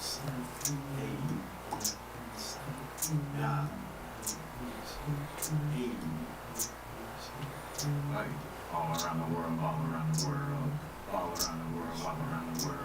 All around the world, all around the world, all around the world, all around the world,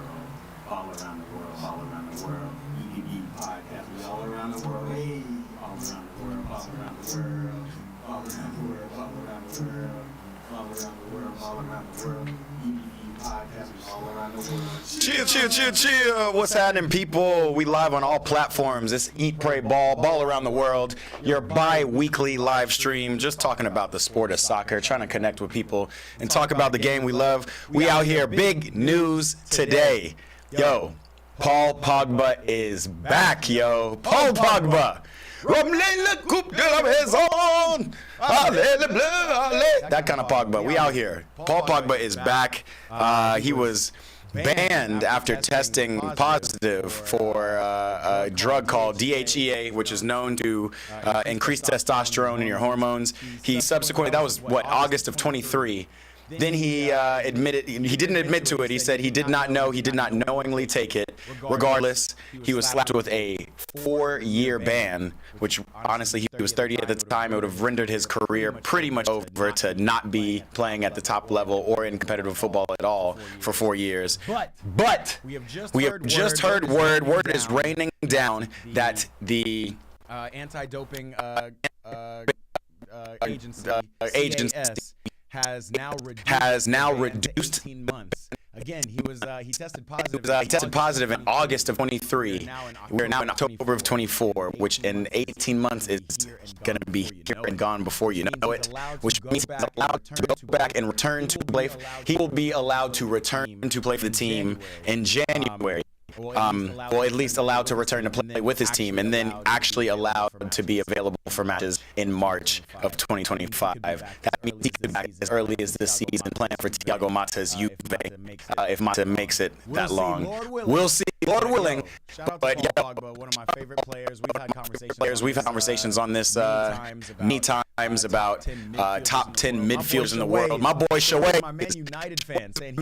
all around the world, all around the world. EDB podcast, we all around the world, hey, all around the world, all around the world, all around the world, all around the world, all around the world, all around the world. EDB podcast, we all around the world. Chill, chill, chill, chill. What's happening, people? We live on all platforms. It's Eat, Pray, Ball around the world. Your bi-weekly live stream, just talking about the sport of soccer, trying to connect with people and talk about the game we love. We out here, big news today. Yo, Paul Pogba is back, yo. Paul Pogba. That kind of Pogba. We out here. Paul Pogba is back. He was banned after testing positive for a drug called DHEA, which is known to increase testosterone in your hormones. He subsequently, that was what, August of 23. Then he admitted, he didn't admit to it. He said he did not know, he did not knowingly take it. Regardless, he was slapped with a 4-year ban, which honestly, he was 30 at the time. It would have rendered his career pretty much over to not be playing at the top level or in competitive football at all for 4 years. But we have just heard word is raining down that the anti-doping agency has now reduced 18 months. Again, he tested positive in August of 23. We're now in October of 24, which in 18 months is going to be here and gone before you know it, which means he's allowed to go back and return to play. He will be allowed to return to play for the team in January. Or at least allowed to return to play with his team, and then actually allowed to be available for matches in March of 2025. That means he could be back as early as this season, playing for Thiago Motta's Juve, if Motta makes it that long. We'll see, Lord willing. But yeah, one of my favorite players. We've had conversations on this many times about top 10 midfielders in the world. My boy Shoaib is United fan saying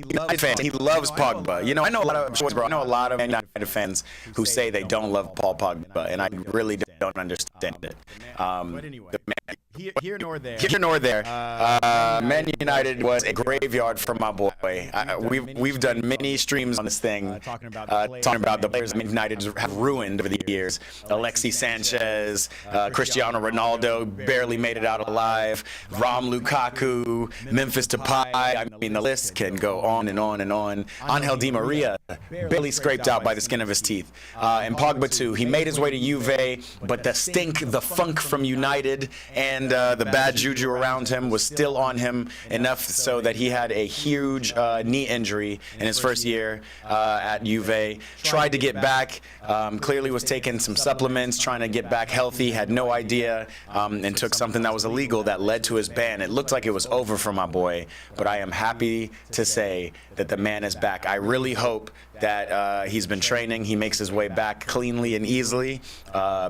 he loves Pogba. You know, I know a lot of United fans who say they don't love Paul Pogba, and I really don't understand it. But anyway, here nor there. Man United was a graveyard for my boy. We've done many streams on this thing, talking about the players Man United have ruined over the years. Alexis Sanchez, Cristiano Ronaldo barely made it out alive. Rom Lukaku, Memphis Depay. I mean, the list can go on and on and on. Angel Di Maria barely scraped out by the skin of his teeth. And Pogba too. He made his way to Juve, but the stink, the funk from United, and the bad juju around him was still on him enough so that he had a huge knee injury in his first year at Juve. Tried to get back, clearly was taking some supplements, trying to get back healthy, had no idea, and took something that was illegal that led to his ban. It looked like it was over for my boy, but I am happy to say that the man is back. I really hope that he's been training, he makes his way back cleanly and easily,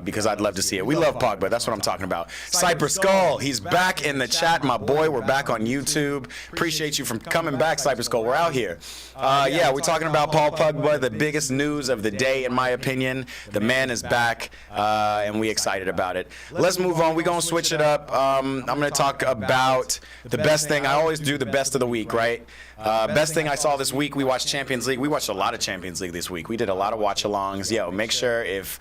because I'd love to see it. We love Pogba, that's what I'm talking about. Cypress Skull, he's back in the chat, my boy. We're back on YouTube. Appreciate you for coming back, Cypress Skull. We're out here. Yeah, we're talking about Paul Pogba, the biggest news of the day, in my opinion. The man is back, and we're excited about it. Let's move on. We're going to switch it up. I'm going to talk about the best thing. I always do the best of the week, right? Best thing I saw this week, we watched Champions League. We watched a lot of Champions League this week. We did a lot of watch-alongs. Yo, make sure if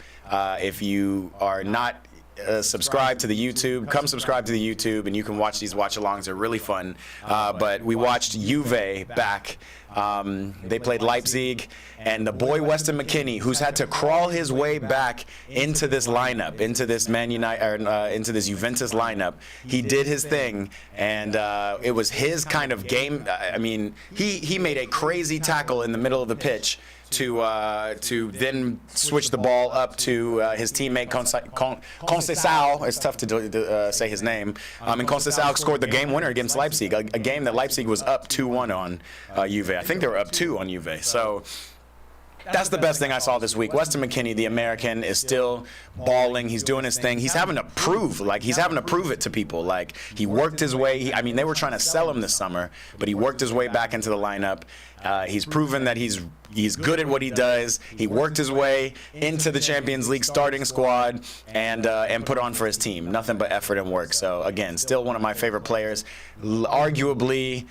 you are not subscribe to the YouTube, come subscribe to the YouTube, and you can watch these watch-alongs. They're really fun. But we watched Juve back. They played Leipzig, and the boy Weston McKennie, who's had to crawl his way back into this lineup, into this into this Juventus lineup. He did his thing, and it was his kind of game. I mean, he made a crazy tackle in the middle of the pitch to then switch the ball up to his teammate Conceição. It's tough to say his name. And Conceição scored the game winner against Leipzig, a game that Leipzig was up 2-1 on Juve. I think they were up 2 on Juve. So that's the best thing I saw this week. Weston McKennie, the American, is still balling. He's doing his thing. He's having to prove it to people. Like, he worked his way. I mean, they were trying to sell him this summer, but he worked his way back into the lineup. He's proven that he's good at what he does. He worked his way into the Champions League starting squad and put on for his team. Nothing but effort and work. So again, still one of my favorite players. Arguably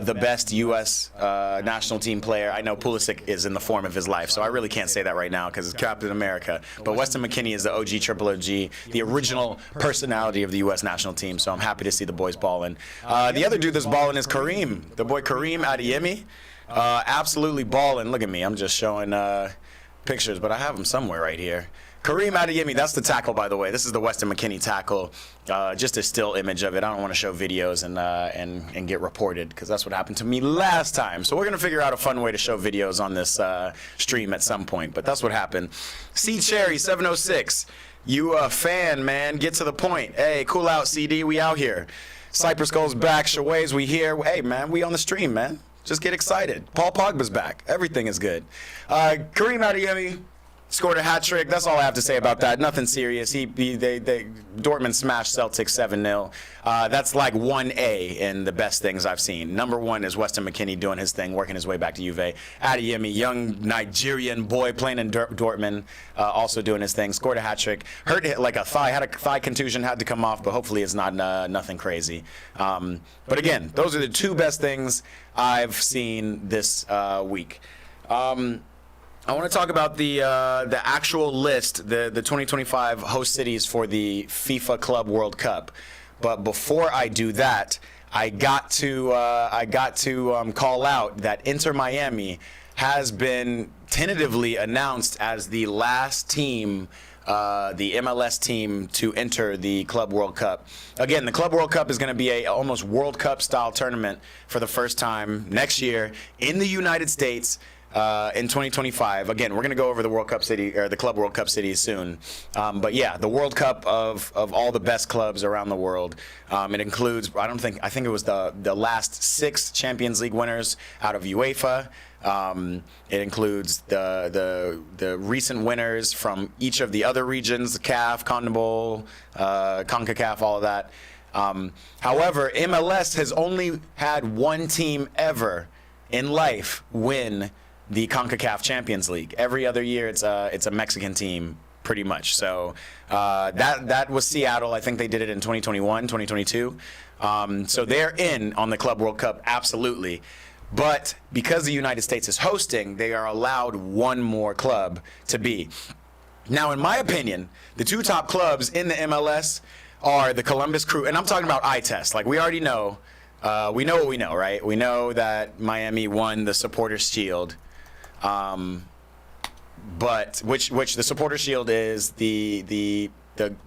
the best U.S. National team player. I know Pulisic is in the form of his life, so I really can't say that right now because it's Captain America. But Weston McKennie is the OG, triple OG, the original personality of the U.S. national team. So I'm happy to see the boys balling. The other dude that's balling is Kareem, the boy Kareem Adeyemi. Absolutely balling. Look at me. I'm just showing pictures, but I have them somewhere right here. Kareem Adeyemi, that's the tackle, by the way. This is the Weston McKennie tackle. Just a still image of it. I don't want to show videos and get reported because that's what happened to me last time. So we're going to figure out a fun way to show videos on this stream at some point, but that's what happened. C Cherry 706, you a fan, man. Get to the point. Hey, cool out, CD. We out here. Cypress goes back. Shaway's, we here. Hey, man, we on the stream, man. Just get excited. Paul Pogba's back. Everything is good. Kareem Adeyemi scored a hat trick. That's all I have to say about that. Nothing serious. Dortmund smashed Celtics 7-0. That's like 1A in the best things I've seen. Number one is Weston McKennie doing his thing, working his way back to Juve. Adeyemi, young Nigerian boy playing in Dortmund, also doing his thing. Scored a hat trick. Hurt like a thigh. Had a thigh contusion. Had to come off, but hopefully it's not nothing crazy. But again, those are the two best things I've seen this week. I want to talk about the actual list, the 2025 host cities for the FIFA Club World Cup. But before I do that, I got to call out that Inter Miami has been tentatively announced as the last team, the MLS team to enter the Club World Cup. Again, the Club World Cup is going to be a almost World Cup style tournament for the first time next year in the United States. In 2025. Again, we're going to go over the World Cup city or the Club World Cup cities soon. But yeah, the World Cup of all the best clubs around the world. It includes, I think it was the last 6 Champions League winners out of UEFA. It includes the recent winners from each of the other regions, CAF, CONMEBOL, CONCACAF, all of that. However, MLS has only had one team ever in life win the CONCACAF Champions League. Every other year, it's a Mexican team, pretty much. So that was Seattle. I think they did it in 2021, 2022. So they're in on the Club World Cup, absolutely. But because the United States is hosting, they are allowed one more club to be. Now, in my opinion, the 2 top clubs in the MLS are the Columbus Crew, and I'm talking about eye test. Like, we already know. We know what we know, right? We know that Miami won the Supporters' Shield, but which the Supporters' Shield is the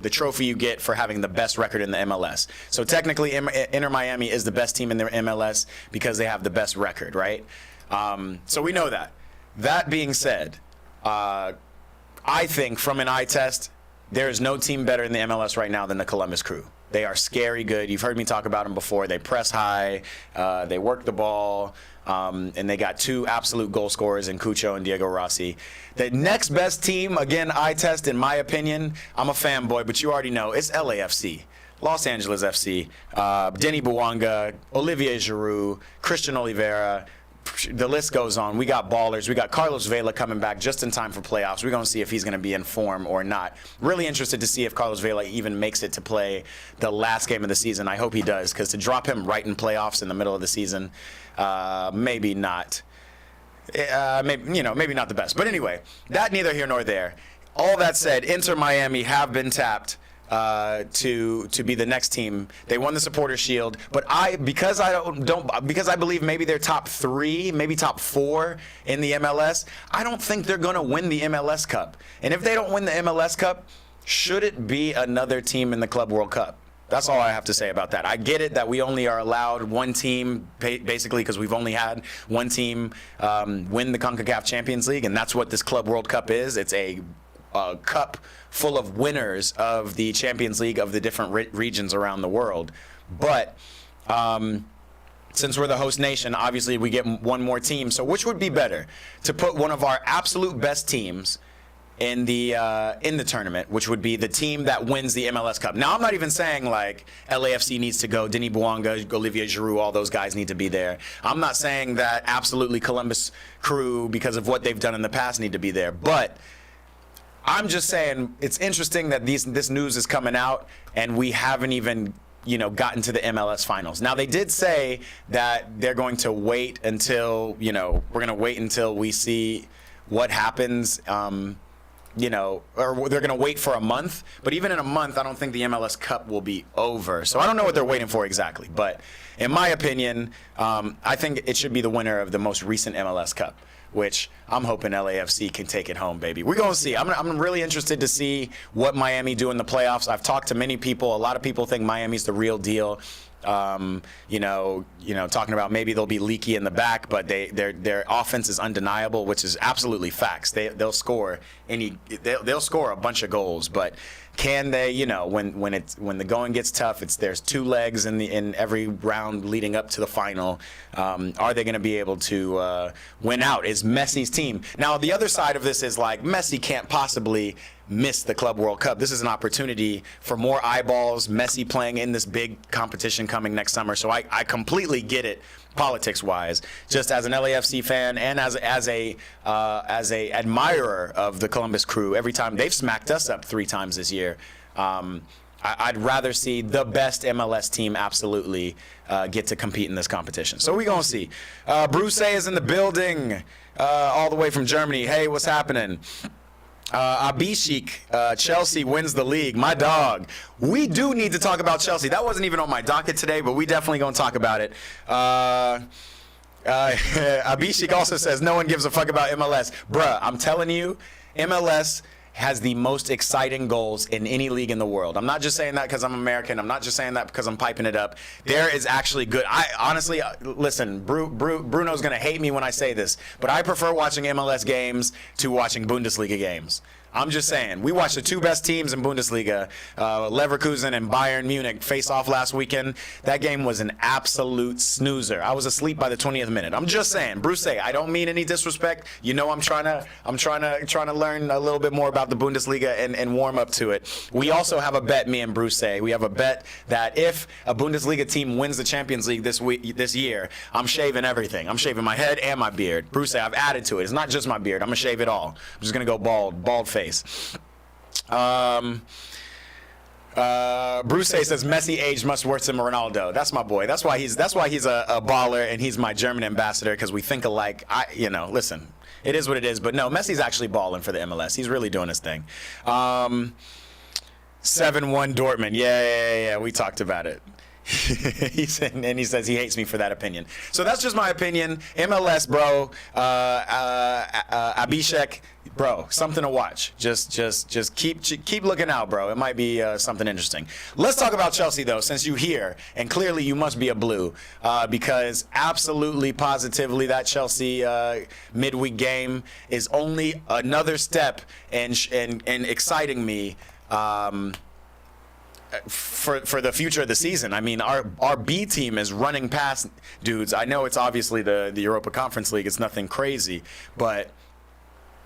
trophy you get for having the best record in the MLS. So technically, Inter Miami is the best team in the MLS because they have the best record, right? So we know that. That being said, I think from an eye test, there is no team better in the MLS right now than the Columbus Crew. They are scary good. You've heard me talk about them before. They press high, they work the ball, and they got 2 absolute goal scorers in Cucho and Diego Rossi. The next best team, again, eye test, in my opinion, I'm a fanboy, but you already know, it's LAFC. Los Angeles FC, Denny Bouanga, Olivier Giroud, Christian Oliveira. The list goes on. We got ballers. We got Carlos Vela coming back just in time for playoffs. We're going to see if he's going to be in form or not. Really interested to see if Carlos Vela even makes it to play the last game of the season. I hope he does, because to drop him right in playoffs in the middle of the season, maybe not. Maybe not the best. But anyway, that neither here nor there. All that said, Inter Miami have been tapped to be the next team. They won the Supporters' Shield, but because I believe maybe they're top 3, maybe top 4 in the MLS. I don't think they're going to win the MLS Cup. And if they don't win the MLS Cup, should it be another team in the Club World Cup? That's all I have to say about that. I get it that we only are allowed one team, basically, because we've only had one team win the CONCACAF Champions League, and that's what this Club World Cup is. It's a cup full of winners of the Champions League of the different regions around the world. But since we're the host nation, obviously we get one more team. So which would be better? To put one of our absolute best teams in the tournament, which would be the team that wins the MLS Cup. Now, I'm not even saying like LAFC needs to go, Denis Bouanga, Olivier Giroud, all those guys need to be there. I'm not saying that absolutely Columbus Crew, because of what they've done in the past, need to be there. But I'm just saying it's interesting that this news is coming out and we haven't even gotten to the MLS finals. Now, they did say that they're going to wait until, we're going to wait until we see what happens, or they're going to wait for a month. But even in a month, I don't think the MLS Cup will be over. So I don't know what they're waiting for exactly. But in my opinion, I think it should be the winner of the most recent MLS Cup, which I'm hoping LAFC can take it home, baby. We're going to see. I'm really interested to see what Miami do in the playoffs. I've talked to many people. A lot of people think Miami's the real deal. Talking about maybe they'll be leaky in the back, but their offense is undeniable, which is absolutely facts. They'll score they'll score a bunch of goals, but can they? When the going gets tough, there's two legs in every round leading up to the final. Are they going to be able to win out? Is Messi's team now? The other side of this is like Messi can't possibly miss the Club World Cup. This is an opportunity for more eyeballs. Messi playing in this big competition coming next summer. So I completely get it, politics-wise. Just as an LAFC fan and as a admirer of the Columbus Crew, every time they've smacked us up 3 times this year, I'd rather see the best MLS team absolutely get to compete in this competition. So we're going to see. Bruce is in the building, all the way from Germany. Hey, what's happening? Abishik, Chelsea wins the league. My dog. We do need to talk about Chelsea. That wasn't even on my docket today, but we definitely going to talk about it. Abishik also says, no one gives a fuck about MLS. Bruh, I'm telling you, MLS has the most exciting goals in any league in the world. I'm not just saying that because I'm American. I'm not just saying that because I'm piping it up. There is actually good. I honestly, listen, Bruno's going to hate me when I say this, but I prefer watching MLS games to watching Bundesliga games. I'm just saying, we watched the 2 best teams in Bundesliga, Leverkusen and Bayern Munich, face off last weekend. That game was an absolute snoozer. I was asleep by the 20th minute. I'm just saying, Bruce, I don't mean any disrespect. I'm trying to learn a little bit more about the Bundesliga and warm up to it. We also have a bet, me and Bruce. We have a bet that if a Bundesliga team wins the Champions League this year, I'm shaving everything. I'm shaving my head and my beard. Bruce, I've added to it. It's not just my beard. I'm gonna shave it all. I'm just gonna go bald face. Bruce says Messi aged much worse than Ronaldo. That's my boy. That's why he's a baller and he's my German ambassador, because we think alike. Listen, it is what it is. But no, Messi's actually balling for the MLS. He's really doing his thing. 7-1 Dortmund. Yeah. We talked about it. He says he hates me for that opinion. So that's just my opinion. MLS, bro. Abishek, bro, something to watch. Just keep looking out, bro. It might be something interesting. Let's talk about Chelsea, though, since you're here, and clearly you must be a blue, because absolutely, positively, that Chelsea midweek game is only another step in exciting me. For the future of the season. I mean, our B team is running past dudes. I know it's obviously the Europa Conference League. It's nothing crazy, but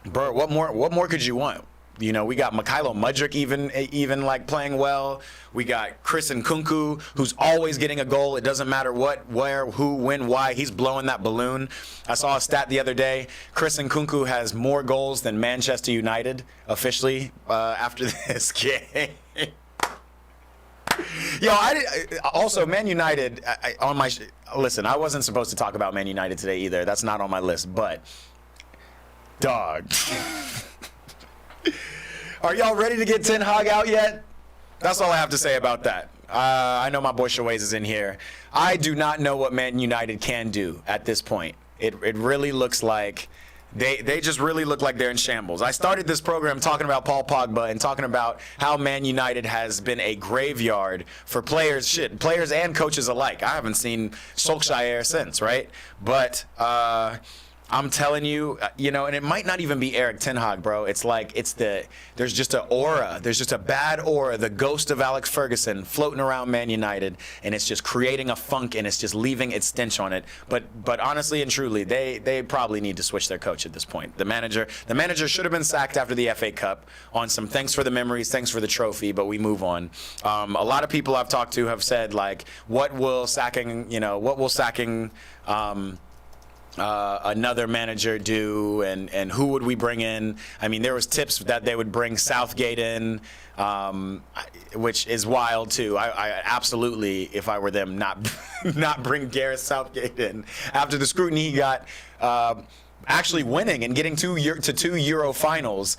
Bert, what more could you want? We got Mykhailo Mudryk even like playing well. We got Chris Nkunku, who's always getting a goal. It doesn't matter what, where, who, when, why. He's blowing that balloon. I saw a stat the other day. Chris Nkunku has more goals than Manchester United officially after this game. Also, Man United, listen, I wasn't supposed to talk about Man United today either. That's not on my list, but, dog. Are y'all ready to get Ten Hag out yet? That's all I have to say about that. I know my boy Shawayz is in here. I do not know what Man United can do at this point. It really looks like They just really look like they're in shambles. I started this program talking about Paul Pogba and talking about how Man United has been a graveyard for players and coaches alike. I haven't seen Solskjaer since, right? But I'm telling you, and it might not even be Eric Ten Hag, bro. It's like there's just an aura. There's just a bad aura, the ghost of Alex Ferguson floating around Man United, and it's just creating a funk, and it's just leaving its stench on it. But honestly and truly, they probably need to switch their coach at this point. The manager should have been sacked after the FA Cup on some thanks for the memories, thanks for the trophy, but we move on. A lot of people I've talked to have said, like, what will sacking another manager do, and who would we bring in? I mean, there was tips that they would bring Southgate in, which is wild too. I absolutely, if I were them, not bring Gareth Southgate in after the scrutiny he got. Actually winning and getting two Euro finals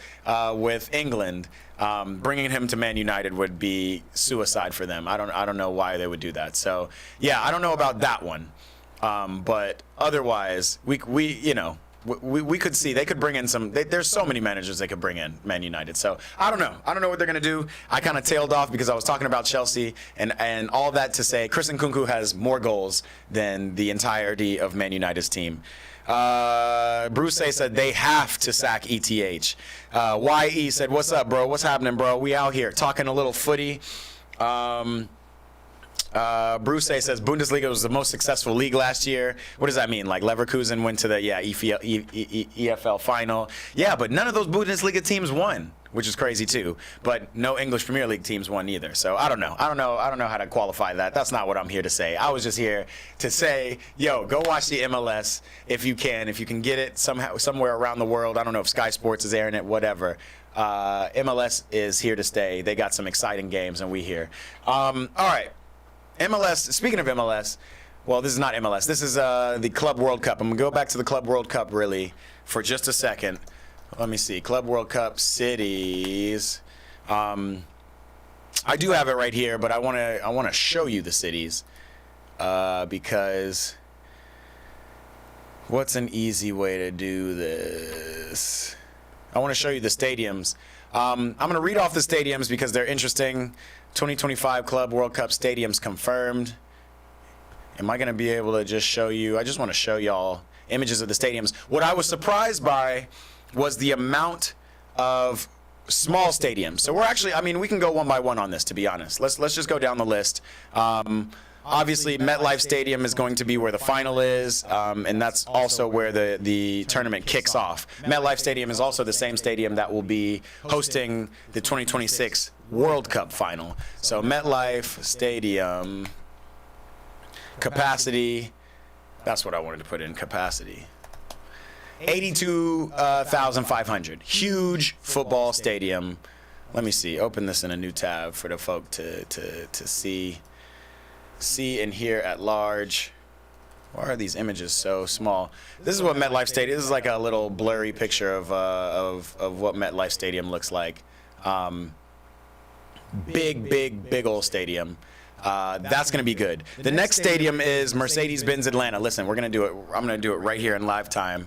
with England, bringing him to Man United would be suicide for them. I don't know why they would do that. So yeah, I don't know about that one. But otherwise, we could see they could bring in some. There's so many managers they could bring in Man United. So I don't know what they're gonna do. I kind of tailed off because I was talking about Chelsea and all that to say Chris Nkunku has more goals than the entirety of Man United's team. Bruce said they have to sack ETH. YE said, "What's up, bro? What's happening, bro? We out here talking a little footy." Bruce says Bundesliga was the most successful league last year. What does that mean? Like Leverkusen went to the EFL final. Yeah, but none of those Bundesliga teams won, which is crazy too. But no English Premier League teams won either. So I don't know how to qualify that. That's not what I'm here to say. I was just here to say, yo, go watch the MLS if you can. If you can get it somewhere around the world. I don't know if Sky Sports is airing it, whatever. MLS is here to stay. They got some exciting games, and we here. All right. MLS, speaking of MLS, well, this is not MLS. This is the Club World Cup. I'm going to go back to the Club World Cup, really, for just a second. Let me see. Club World Cup cities. I do have it right here, but I want to show you the cities because what's an easy way to do this? I want to show you the stadiums. I'm going to read off the stadiums because they're interesting. 2025 Club World Cup stadiums confirmed. Am I going to be able to just show you? I just want to show y'all images of the stadiums. What I was surprised by was the amount of small stadiums. So we're actually, I mean, we can go one by one on this, to be honest. Let's just go down the list. Obviously, MetLife Stadium is going to be where the final is, and that's also where the tournament kicks off. MetLife Stadium is also the same stadium that will be hosting the 2026 World Cup final. So MetLife Stadium capacity, that's what I wanted to put in, capacity. 82,500. Huge football stadium. Let me see. Open this in a new tab for the folk to see and hear at large. Why are these images so small? This is what MetLife Stadium. This is like a little blurry picture of what MetLife Stadium looks like. Big old stadium. That's gonna be good. The next stadium is Mercedes-Benz Atlanta. Listen, we're gonna do it. I'm gonna do it right here in live time.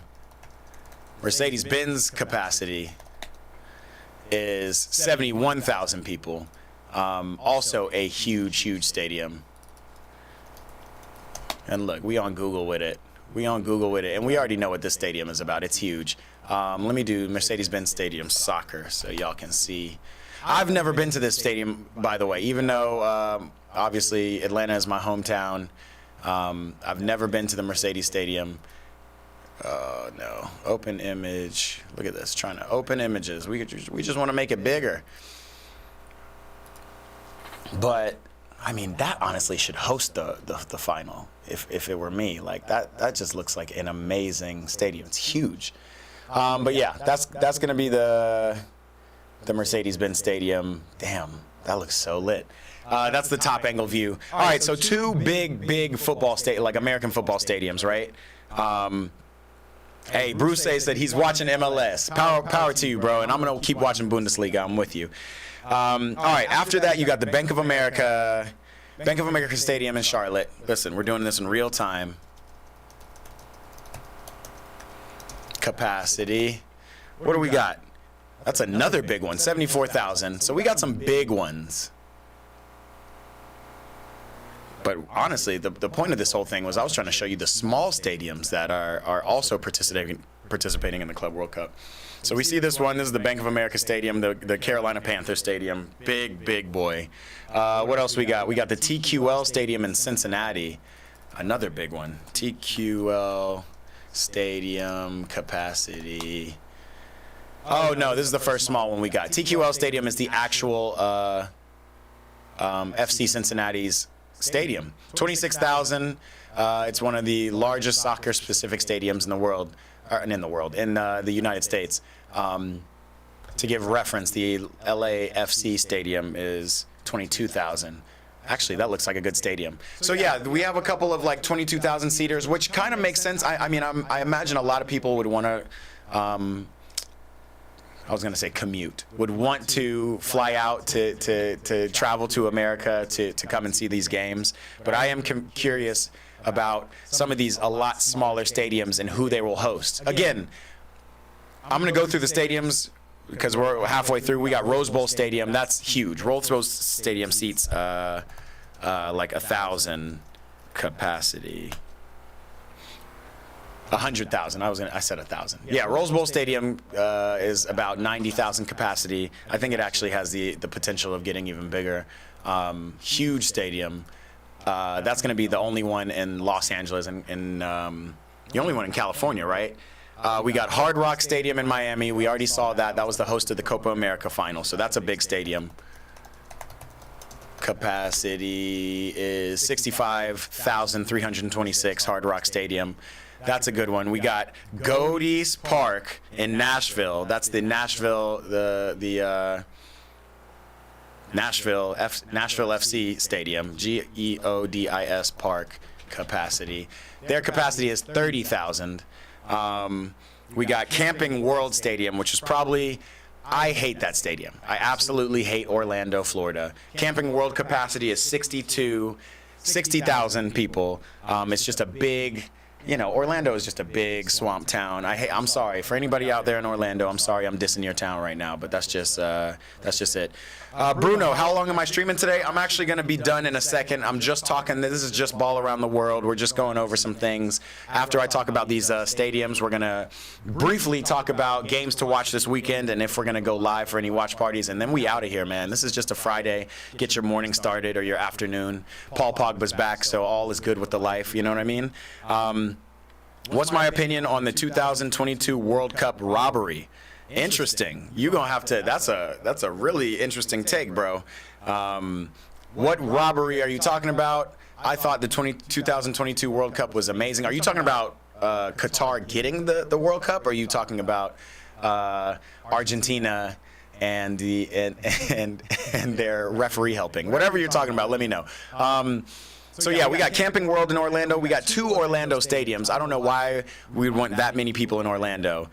Mercedes-Benz capacity is 71,000 people. Also a huge stadium. And look, we on Google with it. And we already know what this stadium is about. It's huge. Let me do Mercedes-Benz Stadium soccer so y'all can see. I've never been to this stadium, by the way, even though obviously Atlanta is my hometown. I've never been to the Mercedes Stadium. No. Open image. Look at this. Trying to open images. We just want to make it bigger. But I mean, that honestly should host the final if it were me. Like that just looks like an amazing stadium. It's huge. But yeah, that's gonna be the Mercedes-Benz Stadium. Damn, that looks so lit. That's the top angle view. All right, so two big football like American football stadiums, right? Hey, Bruce says that he's watching MLS. Power to you, bro. And I'm gonna keep watching Bundesliga. I'm with you. All right, after that, you got the Bank of America Stadium in Charlotte. Listen, we're doing this in real time. Capacity. What do we got? That's another big one, 74,000. So we got some big ones. But honestly, the point of this whole thing was I was trying to show you the small stadiums that are also participating in the Club World Cup. So we see this one. This is the Bank of America Stadium, the Carolina Panthers Stadium. Big boy. What else we got? We got the TQL Stadium in Cincinnati. Another big one. TQL Stadium capacity. Oh, no, this is the first small one we got. TQL Stadium is the actual FC Cincinnati's stadium. 26,000. It's one of the largest soccer-specific stadiums in the world, in the United States. To give reference, the LAFC stadium is 22,000. Actually, that looks like a good stadium. So yeah, we have a couple of like 22,000 seaters, which kind of makes sense. I mean, I imagine a lot of people would want to. I was going to say commute, would want to fly out to travel to America to come and see these games. But I am curious about some of these a lot smaller stadiums and who they will host. Again, I'm going to go through the stadiums because we're halfway through. We got Rose Bowl Stadium. That's huge. Rose Bowl Stadium seats like 1,000 capacity. 100,000. I said 1,000. Yeah, Rose Bowl Stadium is about 90,000 capacity. I think it actually has the potential of getting even bigger. Huge stadium. That's going to be the only one in Los Angeles and the only one in California, right? We got Hard Rock Stadium in Miami. We already saw that. That was the host of the Copa America final, so that's a big stadium. Capacity is 65,326, Hard Rock Stadium. That's a good one. We got Godey's Park in Nashville. That's the Nashville Nashville FC Stadium, GEODIS Park capacity. Their capacity is 30,000. We got Camping World Stadium, which is probably, I hate that stadium. I absolutely hate Orlando, Florida. Camping World capacity is 60,000 people. It's just a big, you know, Orlando is just a big swamp town. I'm sorry for anybody out there in Orlando. I'm sorry I'm dissing your town right now, but that's just it. Bruno, how long am I streaming today? I'm actually going to be done in a second. I'm just talking. This is just Ball Around the World. We're just going over some things. After I talk about these stadiums, we're going to briefly talk about games to watch this weekend and if we're going to go live for any watch parties. And then we out of here, man. This is just a Friday. Get your morning started or your afternoon. Paul Pogba's back, so all is good with the life. You know what I mean? What's my opinion on the 2022 World Cup robbery? Interesting. You're gonna have to. That's a really interesting take, bro. What robbery are you talking about? I thought the 2022 World Cup was amazing. Are you talking about Qatar getting the World Cup? Or are you talking about Argentina and their referee helping? Whatever you're talking about, let me know. So yeah, we got Camping World in Orlando. We got 2 Orlando stadiums. I don't know why we would want that many people in Orlando.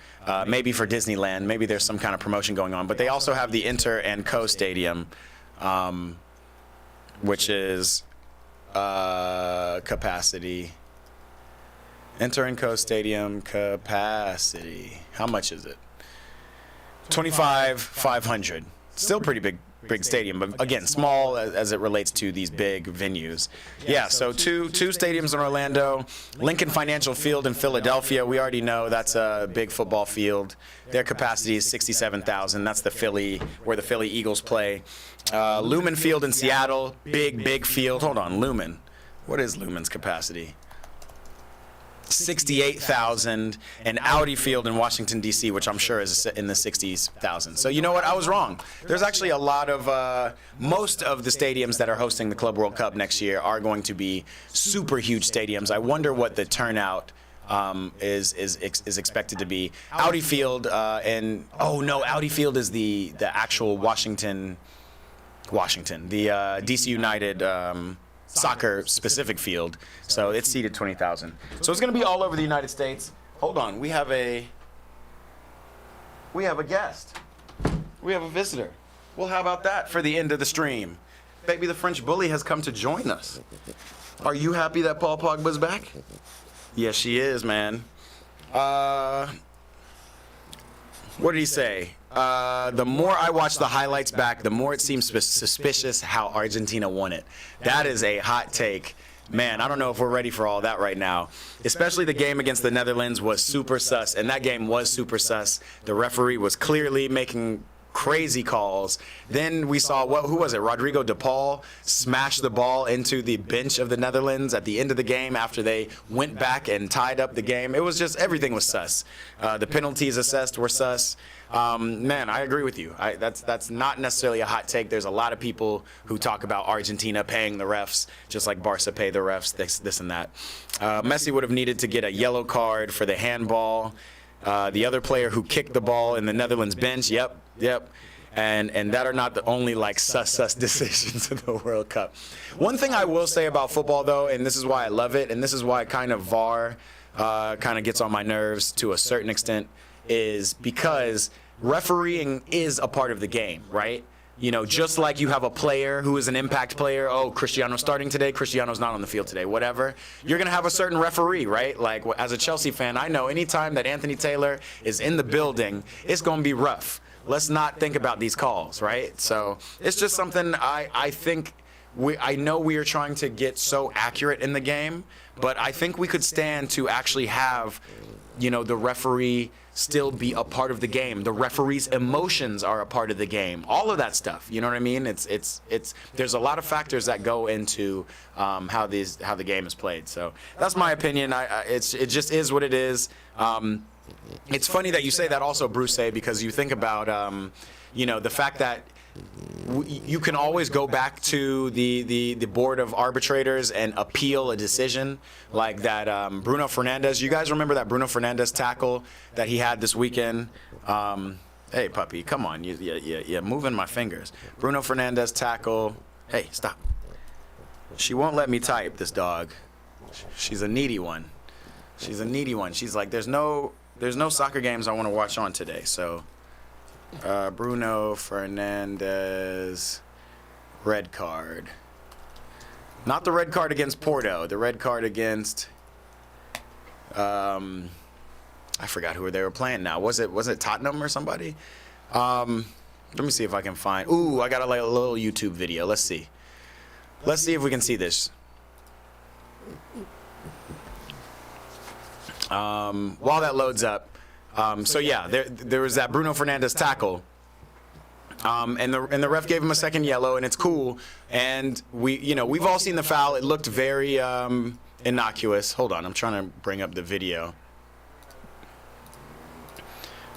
Maybe for Disneyland. Maybe there's some kind of promotion going on. But they also have the Inter and Co Stadium, which is capacity. Inter and Co Stadium capacity. How much is it? 25,500. Still pretty big stadium, but again, small as it relates to these big venues. Yeah, so two stadiums in Orlando. Lincoln Financial Field in Philadelphia, we already know that's a big football field. Their capacity is 67,000. That's where the Philly Eagles play. Lumen Field in Seattle, big field. Hold on, Lumen. What is Lumen's capacity? 68,000, and Audi Field in Washington, D.C., which I'm sure is in the 60,000. So you know what? I was wrong. There's actually a lot of, most of the stadiums that are hosting the Club World Cup next year are going to be super huge stadiums. I wonder what the turnout is expected to be. Audi Field Audi Field is the actual Washington, the DC United soccer specific field, so it's seated 20,000. So it's going to be all over the United States. Hold on, we have a guest. We have a visitor. Well, how about that for the end of the stream? Baby the French Bully has come to join us. Are you happy that Paul Pogba's back? Yes, she is, man. What did he say? The more I watch the highlights back, the more it seems suspicious how Argentina won it. That is a hot take. Man, I don't know if we're ready for all that right now. Especially the game against the Netherlands was super sus, and that game was super sus. The referee was clearly making crazy calls. Then we saw, who was it? Rodrigo de Paul smashed the ball into the bench of the Netherlands at the end of the game after they went back and tied up the game. It was just, everything was sus. The penalties assessed were sus. Man, I agree with you. That's not necessarily a hot take. There's a lot of people who talk about Argentina paying the refs, just like Barca pay the refs, this and that. Messi would have needed to get a yellow card for the handball. The other player who kicked the ball in the Netherlands bench, yep. And that are not the only like sus decisions in the World Cup. One thing I will say about football though, and this is why I love it, and this is why kind of VAR kind of gets on my nerves to a certain extent, is because refereeing is a part of the game, right? You know, just like you have a player who is an impact player, oh, Cristiano's starting today, Cristiano's not on the field today, whatever. You're going to have a certain referee, right? Like, as a Chelsea fan, I know anytime that Anthony Taylor is in the building, it's going to be rough. Let's not think about these calls, right? So it's just something I think I know we are trying to get so accurate in the game, but I think we could stand to actually have, you know, the referee still be a part of the game. The referee's emotions are a part of the game. All of that stuff. You know what I mean? It's there's a lot of factors that go into how the game is played. So that's my opinion. It just is what it is. It's funny that you say that also, Bruce, because you think about you know, the fact that you can always go back to the board of arbitrators and appeal a decision like that. Bruno Fernandes, you guys remember that Bruno Fernandes tackle that he had this weekend? Hey, puppy, come on, you're moving my fingers. Bruno Fernandes tackle. Hey, stop. She won't let me type, this dog. She's a needy one. She's a needy one. She's like, there's no soccer games I want to watch on today, so. Bruno Fernandes, red card. Not the red card against Porto. The red card against, I forgot who they were playing now. Was it Tottenham or somebody? Let me see if I can find. Ooh, I got a little YouTube video. Let's see. Let's see if we can see this. While that loads up. So yeah, there was that Bruno Fernandes tackle, and the ref gave him a second yellow, and it's cool. And we've all seen the foul. It looked very innocuous. Hold on, I'm trying to bring up the video,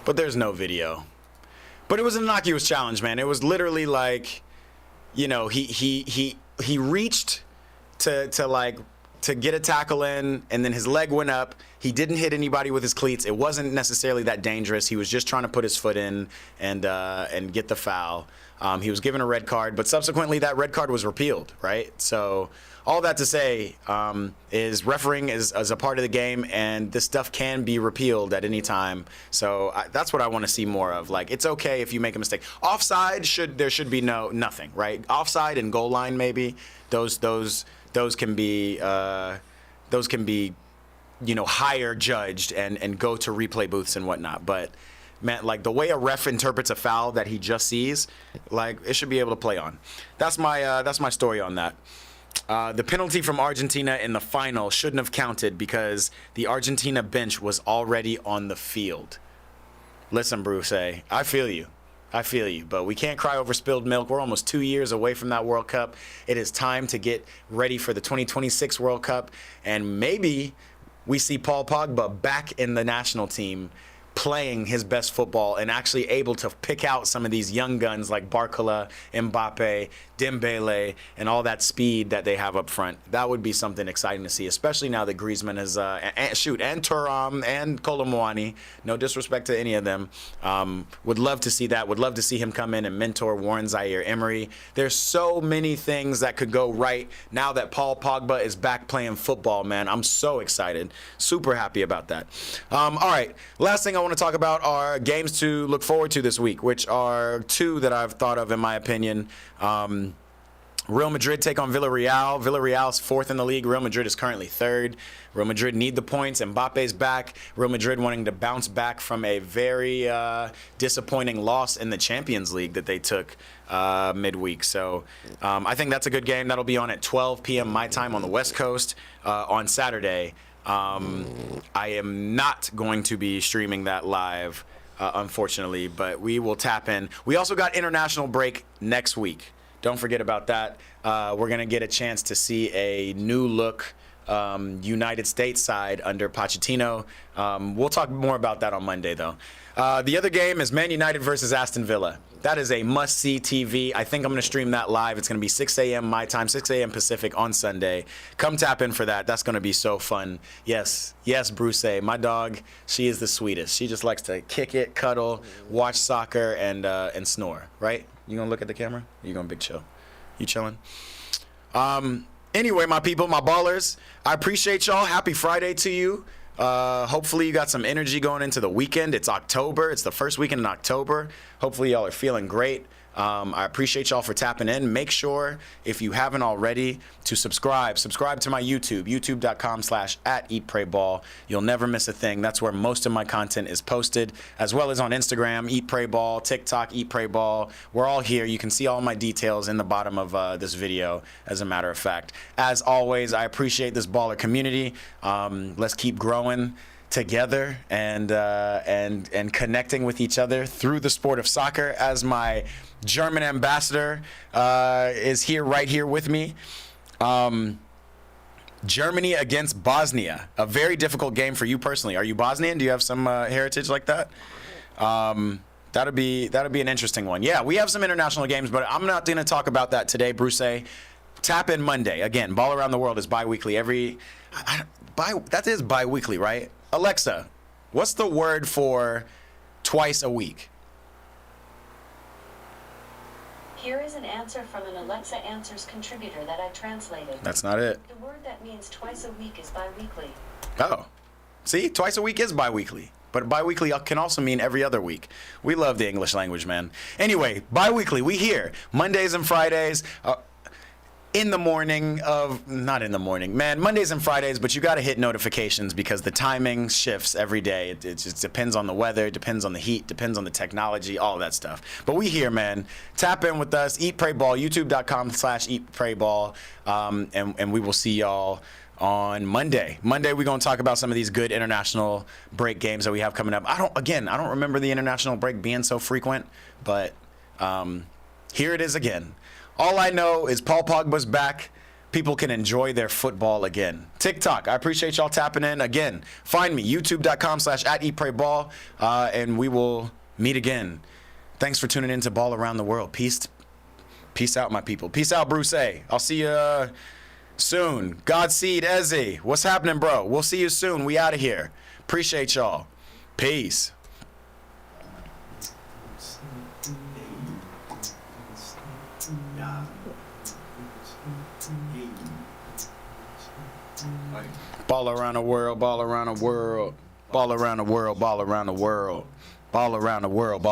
but there's no video. But it was an innocuous challenge, man. It was literally like, you know, he reached to get a tackle in, and then his leg went up. He didn't hit anybody with his cleats. It wasn't necessarily that dangerous. He was just trying to put his foot in and get the foul. He was given a red card, but subsequently that red card was repealed, right? So all that to say is refereeing is a part of the game, and this stuff can be repealed at any time. So that's what I want to see more of. Like, it's okay if you make a mistake. Offside there should be nothing, right? Offside and goal line, maybe those can be you know, higher judged and go to replay booths and whatnot. But man, like the way a ref interprets a foul that he just sees, like it should be able to play on. That's my story on that. The penalty from Argentina in the final shouldn't have counted because the Argentina bench was already on the field. Listen, Bruce, I feel you. But we can't cry over spilled milk. We're almost 2 years away from that World Cup. It is time to get ready for the 2026 World Cup. And maybe we see Paul Pogba back in the national team playing his best football and actually able to pick out some of these young guns like Barcola, Mbappe, Dembele, and all that speed that they have up front. That would be something exciting to see, especially now that Griezmann is, and Thuram and Kolo Muani. No disrespect to any of them. Would love to see that. Would love to see him come in and mentor Warren Zaire-Emery. There's so many things that could go right now that Paul Pogba is back playing football, man. I'm so excited. Super happy about that. All right, last thing I want to talk about are games to look forward to this week, which are two that I've thought of in my opinion. Real Madrid take on Villarreal. Villarreal's 4th in the league. Real Madrid is currently 3rd. Real Madrid need the points. Mbappe's back. Real Madrid wanting to bounce back from a very disappointing loss in the Champions League that they took midweek. So I think that's a good game. That'll be on at 12 p.m. my time on the West Coast on Saturday. I am not going to be streaming that live, unfortunately, but we will tap in. We also got international break next week. Don't forget about that. We're going to get a chance to see a new look United States side under Pochettino. We'll talk more about that on Monday, though. The other game is Man United versus Aston Villa. That is a must-see TV. I think I'm going to stream that live. It's going to be 6 a.m. my time, 6 a.m. Pacific on Sunday. Come tap in for that. That's going to be so fun. Yes, Bruce, my dog, she is the sweetest. She just likes to kick it, cuddle, watch soccer, and snore, right? You going to look at the camera? Or you going to big chill? You chilling? Anyway, my people, my ballers, I appreciate y'all. Happy Friday to you. Hopefully you got some energy going into the weekend. It's October. It's the first weekend in October. Hopefully y'all are feeling great. I appreciate y'all for tapping in. Make sure, if you haven't already, to subscribe to my YouTube, youtube.com/@EatPrayBall. You'll never miss a thing. That's where most of my content is posted, as well as on Instagram, Eat Pray Ball, TikTok, Eat Pray Ball. We're all here. You can see all my details in the bottom of this video, as a matter of fact. As always, I appreciate this baller community. Let's keep growing together and connecting with each other through the sport of soccer, as my German ambassador is here, right here with me. Germany against Bosnia, a very difficult game for you personally. Are you Bosnian? Do you have some heritage like that? That'd be an interesting one. Yeah, we have some international games, but I'm not going to talk about that today, Bruce. Tap in Monday. Again, Ball Around the World is bi-weekly. That is bi-weekly, right? Alexa, what's the word for twice a week? Here is an answer from an Alexa Answers contributor that I translated. That's not it. The word that means twice a week is bi-weekly. Oh. See, twice a week is bi-weekly. But bi-weekly can also mean every other week. We love the English language, man. Anyway, bi-weekly, we here. Mondays and Fridays. In the morning of, not in the morning, man, Mondays and Fridays, but you got to hit notifications because the timing shifts every day. It just depends on the weather, depends on the heat, depends on the technology, all of that stuff. But we here, man. Tap in with us, Eat Pray Ball, youtube.com/EatPrayBall, and we will see y'all on Monday. Monday, we're going to talk about some of these good international break games that we have coming up. I don't remember the international break being so frequent, but here it is again. All I know is Paul Pogba's back. People can enjoy their football again. TikTok, I appreciate y'all tapping in. Again, find me, youtube.com/@EatPrayBall, and we will meet again. Thanks for tuning in to Ball Around the World. Peace out, my people. Peace out, Bruce. I'll see you soon. Godseed, Eze. What's happening, bro? We'll see you soon. We out of here. Appreciate y'all. Peace. Ball around the world, ball around the world, ball around the world, ball around the world, ball around the world, ball.